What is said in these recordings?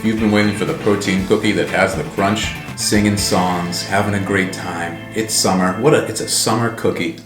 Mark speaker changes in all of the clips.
Speaker 1: you've been waiting for the protein cookie that has the crunch, singing songs, having a great time. It's summer. It's a summer cookie.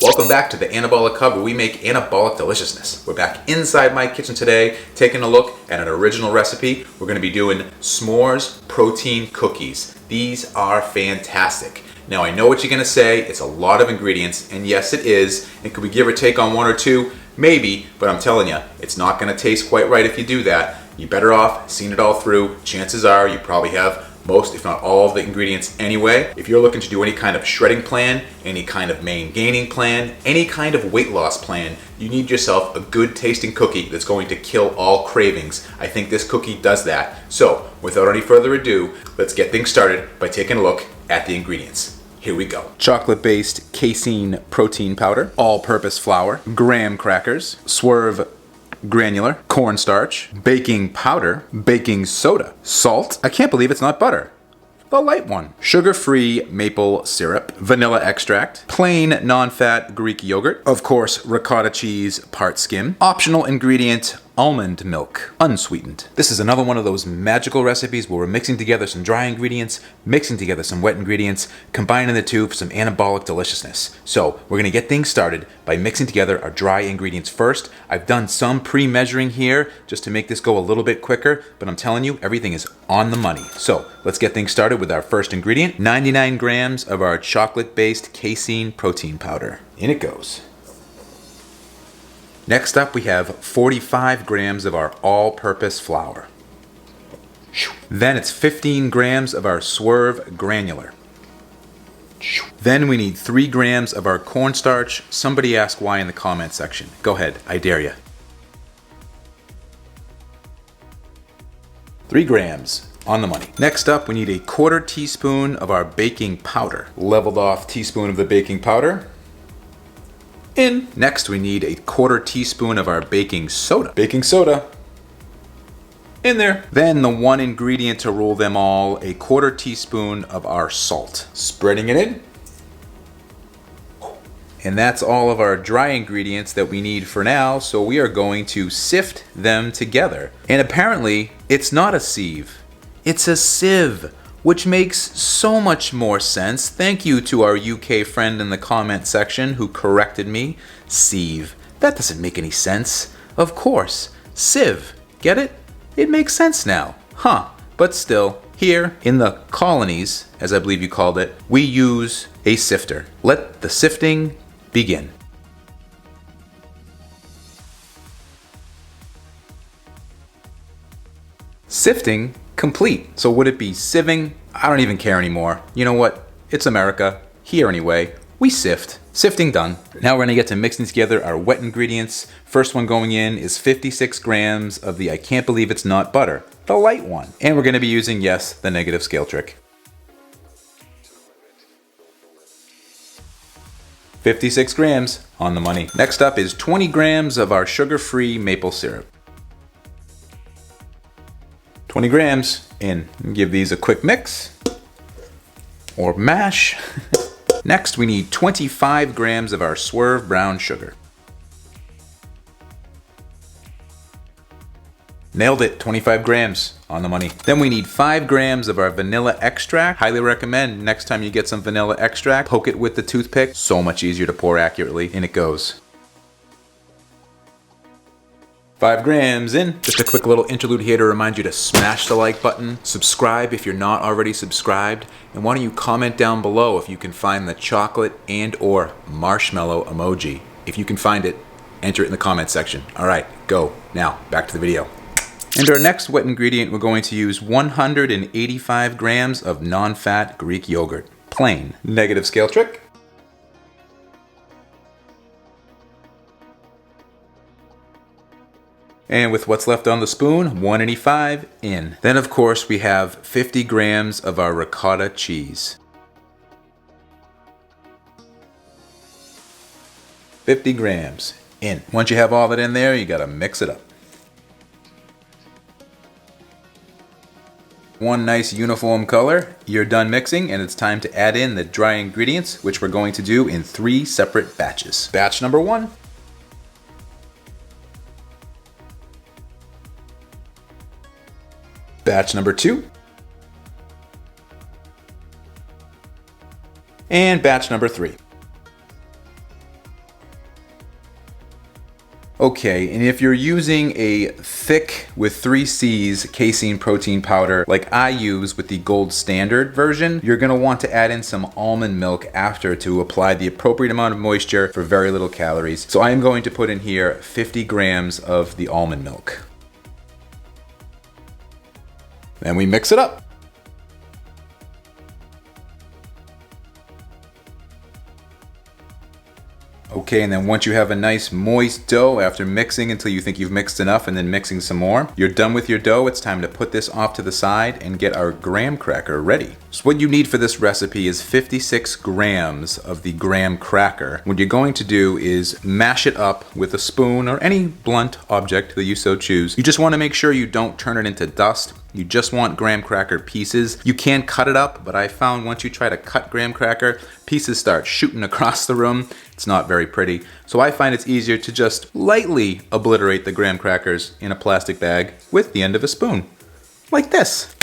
Speaker 1: Welcome back to the Anabolic Hub, where we make anabolic deliciousness. We're back inside my kitchen today, taking a look at an original recipe. We're going to be doing s'mores protein cookies. These are fantastic. Now I know what you're going to say, it's a lot of ingredients, and yes it is. And could we give or take on one or two? Maybe, but I'm telling you, it's not going to taste quite right if you do that. You're better off seeing it all through. Chances are you probably have most, if not all, of the ingredients anyway. If you're looking to do any kind of shredding plan, any kind of main gaining plan, any kind of weight loss plan, you need yourself a good tasting cookie that's going to kill all cravings. I think this cookie does that. So without any further ado, let's get things started by taking a look at the ingredients. Here we go. Chocolate-based casein protein powder, all-purpose flour, graham crackers, Swerve granular, cornstarch, baking powder, baking soda, salt. I can't believe it's not butter. The light one. Sugar-free maple syrup, vanilla extract, plain non-fat Greek yogurt, of course ricotta cheese part skim, optional ingredient almond milk, unsweetened. This is another one of those magical recipes where we're mixing together some dry ingredients, mixing together some wet ingredients, combining the two for some anabolic deliciousness. So we're gonna get things started by mixing together our dry ingredients first. I've done some pre-measuring here just to make this go a little bit quicker, but I'm telling you, everything is on the money. So let's get things started with our first ingredient, 99 grams of our chocolate-based casein protein powder. In it goes. Next up, we have 45 grams of our all-purpose flour. Then it's 15 grams of our Swerve granular. Then we need 3 grams of our cornstarch. Somebody ask why in the comment section. Go ahead, I dare you. 3 grams. On the money. Next up, we need a 1/4 teaspoon of our baking powder. Leveled off teaspoon of the baking powder. In. Next, we need a 1/4 teaspoon of our baking soda. Baking soda. In there. Then the one ingredient to rule them all, a 1/4 teaspoon of our salt. Spreading it in. And that's all of our dry ingredients that we need for now, so we are going to sift them together. And apparently, it's not a sieve. It's a sieve, which makes so much more sense. Thank you to our UK friend in the comment section who corrected me. Sieve. That doesn't make any sense. Of course. Sieve. Get it? It makes sense now. Huh. But still, here in the colonies, as I believe you called it, we use a sifter. Let the sifting begin. Sifting complete. So would it be sieving? I don't even care anymore. You know what? It's America. Here anyway. We sift. Sifting done. Now we're gonna get to mixing together our wet ingredients. First one going in is 56 grams of the I can't believe it's not butter, the light one. And we're gonna be using, yes, the negative scale trick. 56 grams on the money. Next up is 20 grams of our sugar-free maple syrup. 20 grams in. Give these a quick mix or mash. Next, we need 25 grams of our Swerve brown sugar. Nailed it, 25 grams on the money. Then we need 5 grams of our vanilla extract. Highly recommend next time you get some vanilla extract, poke it with the toothpick. So much easier to pour accurately. In it goes. 5 grams in. Just a quick little interlude here to remind you to smash the like button, subscribe if you're not already subscribed, and why don't you comment down below if you can find the chocolate and or marshmallow emoji. If you can find it, enter it in the comment section. All right, go. Now, back to the video. And our next wet ingredient, we're going to use 185 grams of non-fat Greek yogurt. Plain. Negative scale trick. And with what's left on the spoon, 185 in. Then of course we have 50 grams of our ricotta cheese. 50 grams in. Once you have all that in there, you gotta mix it up. One nice uniform color, you're done mixing, and it's time to add in the dry ingredients, which we're going to do in 3 separate batches. Batch number 1. Batch number 2. And batch number 3. Okay, and if you're using a thick with 3 C's casein protein powder like I use with the gold standard version, you're gonna want to add in some almond milk after to apply the appropriate amount of moisture for very little calories. So I am going to put in here 50 grams of the almond milk. Then we mix it up. Okay, and then once you have a nice moist dough, after mixing until you think you've mixed enough and then mixing some more, you're done with your dough. It's time to put this off to the side and get our graham cracker ready. So what you need for this recipe is 56 grams of the graham cracker. What you're going to do is mash it up with a spoon or any blunt object that you so choose. You just want to make sure you don't turn it into dust. You just want graham cracker pieces. You can cut it up, but I found once you try to cut graham cracker, pieces start shooting across the room. It's not very pretty. So I find it's easier to just lightly obliterate the graham crackers in a plastic bag with the end of a spoon. Like this.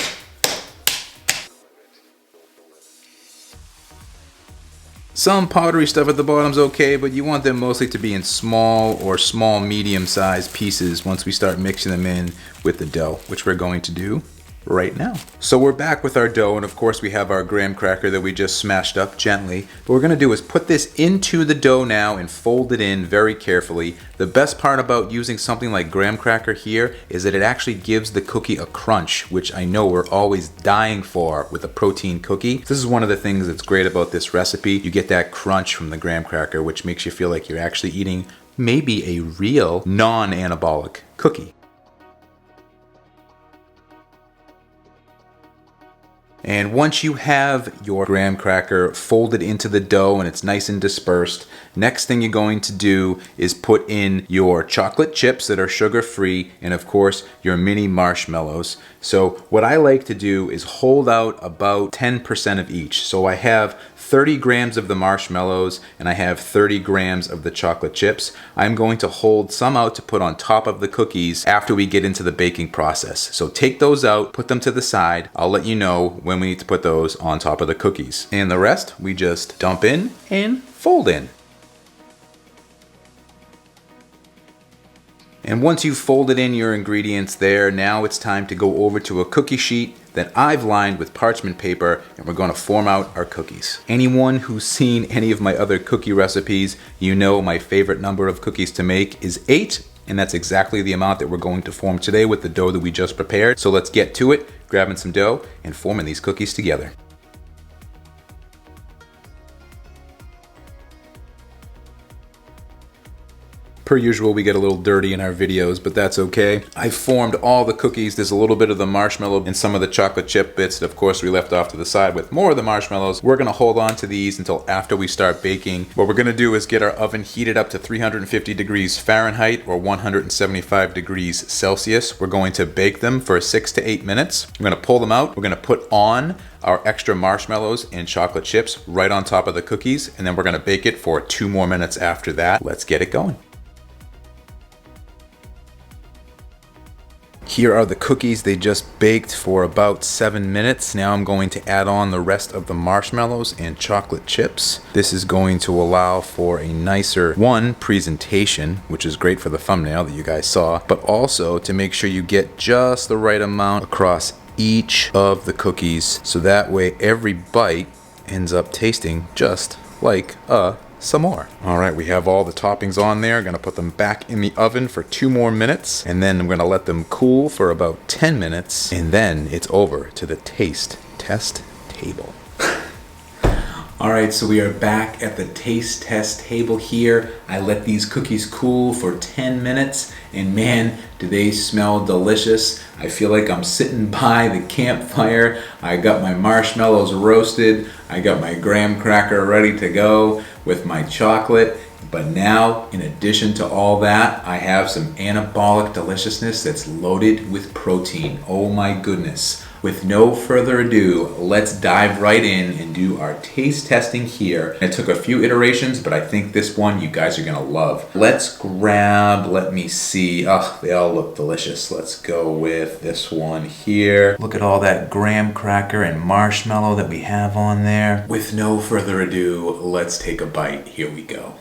Speaker 1: Some powdery stuff at the bottom's okay, but you want them mostly to be in small or small medium-sized pieces once we start mixing them in with the dough, which we're going to do right now. So we're back with our dough, and of course we have our graham cracker that we just smashed up gently. What we're gonna do is put this into the dough now and fold it in very carefully. The best part about using something like graham cracker here is that it actually gives the cookie a crunch, which I know we're always dying for with a protein cookie. This is one of the things that's great about this recipe. You get that crunch from the graham cracker, which makes you feel like you're actually eating maybe a real non-anabolic cookie. And once you have your graham cracker folded into the dough and it's nice and dispersed, next thing you're going to do is put in your chocolate chips that are sugar-free and of course your mini marshmallows. So what I like to do is hold out about 10% of each. So I have 30 grams of the marshmallows and I have 30 grams of the chocolate chips. I'm going to hold some out to put on top of the cookies after we get into the baking process. So take those out, put them to the side. I'll let you know when we need to put those on top of the cookies. And the rest we just dump in and fold in. And once you've folded in your ingredients there, now it's time to go over to a cookie sheet that I've lined with parchment paper, and we're going to form out our cookies. Anyone who's seen any of my other cookie recipes, you know my favorite number of cookies to make is 8, and that's exactly the amount that we're going to form today with the dough that we just prepared. So let's get to it, grabbing some dough and forming these cookies together. Per usual, we get a little dirty in our videos, but that's okay. I formed all the cookies. There's a little bit of the marshmallow and some of the chocolate chip bits that of course we left off to the side with more of the marshmallows. We're gonna hold on to these until after we start baking. What we're gonna do is get our oven heated up to 350 degrees Fahrenheit or 175 degrees Celsius. We're going to bake them for 6 to 8 minutes. We're gonna pull them out. We're gonna put on our extra marshmallows and chocolate chips right on top of the cookies, and then we're gonna bake it for 2 more minutes after that. Let's get it going. Here are the cookies. They just baked for about 7 minutes. Now I'm going to add on the rest of the marshmallows and chocolate chips. This is going to allow for a nicer, presentation, which is great for the thumbnail that you guys saw, but also to make sure you get just the right amount across each of the cookies, so that way every bite ends up tasting just like a some more. All right, we have all the toppings on there. Gonna put them back in the oven for 2 more minutes, and then I'm gonna let them cool for about 10 minutes, and then it's over to the taste test table. All right, so we are back at the taste test table here. I let these cookies cool for 10 minutes, and man, do they smell delicious. I feel like I'm sitting by the campfire. I got my marshmallows roasted. I got my graham cracker ready to go with my chocolate. But now, in addition to all that, I have some anabolic deliciousness that's loaded with protein. Oh my goodness. With no further ado, let's dive right in and do our taste testing here. It took a few iterations, but I think this one you guys are gonna love. Let's grab, let me see. Oh, they all look delicious. Let's go with this one here. Look at all that graham cracker and marshmallow that we have on there. With no further ado, let's take a bite. Here we go.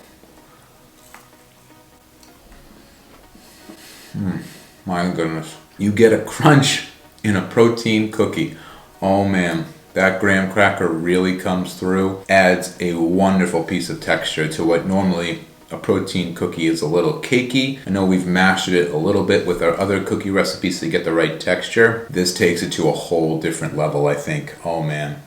Speaker 1: My goodness. You get a crunch in a protein cookie. Oh man, that graham cracker really comes through. Adds a wonderful piece of texture to what normally a protein cookie is a little cakey. I know we've mastered it a little bit with our other cookie recipes to get the right texture. This takes it to a whole different level, I think. Oh man.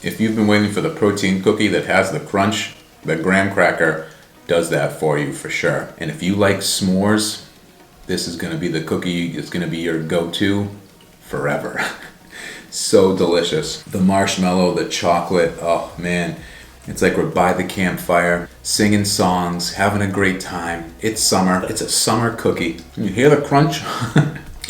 Speaker 1: If you've been waiting for the protein cookie that has the crunch, the graham cracker does that for you for sure. And if you like s'mores, this is gonna be the cookie, it's gonna be your go-to forever. So delicious. The marshmallow, the chocolate, oh man. It's like we're by the campfire, singing songs, having a great time. It's summer, it's a summer cookie. Can you hear the crunch?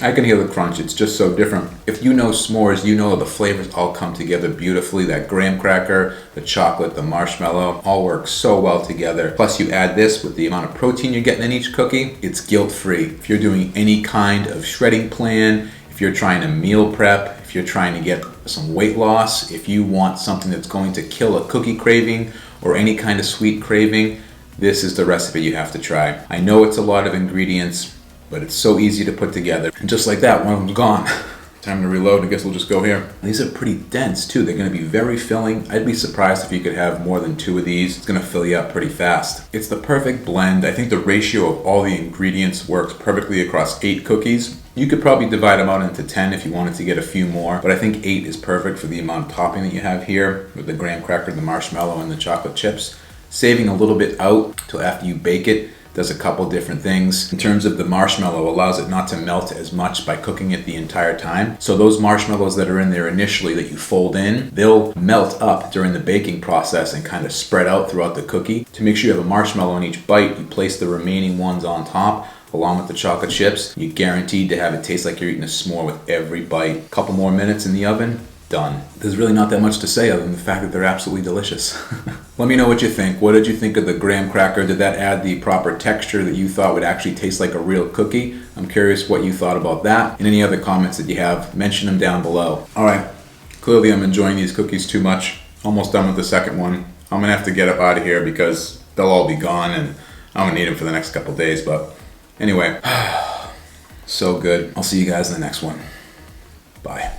Speaker 1: I can hear the crunch, it's just so different. If you know s'mores, you know the flavors all come together beautifully. That graham cracker, the chocolate, the marshmallow, all work so well together. Plus you add this with the amount of protein you're getting in each cookie, it's guilt-free. If you're doing any kind of shredding plan, if you're trying to meal prep, if you're trying to get some weight loss, if you want something that's going to kill a cookie craving or any kind of sweet craving, this is the recipe you have to try. I know it's a lot of ingredients, but it's so easy to put together. And just like that, one of them's gone. Time to reload, I guess we'll just go here. These are pretty dense too. They're gonna be very filling. I'd be surprised if you could have more than 2 of these. It's gonna fill you up pretty fast. It's the perfect blend. I think the ratio of all the ingredients works perfectly across 8 cookies. You could probably divide them out into 10 if you wanted to get a few more, but I think 8 is perfect for the amount of topping that you have here with the graham cracker, the marshmallow, and the chocolate chips. Saving a little bit out till after you bake it does a couple different things. In terms of the marshmallow, allows it not to melt as much by cooking it the entire time. So those marshmallows that are in there initially that you fold in, they'll melt up during the baking process and kind of spread out throughout the cookie. To make sure you have a marshmallow in each bite, you place the remaining ones on top along with the chocolate chips. You're guaranteed to have it taste like you're eating a s'more with every bite. Couple more minutes in the oven, done. There's really not that much to say other than the fact that they're absolutely delicious. Let me know what you think. What did you think of the graham cracker? Did that add the proper texture that you thought would actually taste like a real cookie? I'm curious what you thought about that. And any other comments that you have, mention them down below. All right, clearly I'm enjoying these cookies too much. Almost done with the second one. I'm gonna have to get up out of here because they'll all be gone and I'm gonna need them for the next couple days. But anyway, so good. I'll see you guys in the next one. Bye.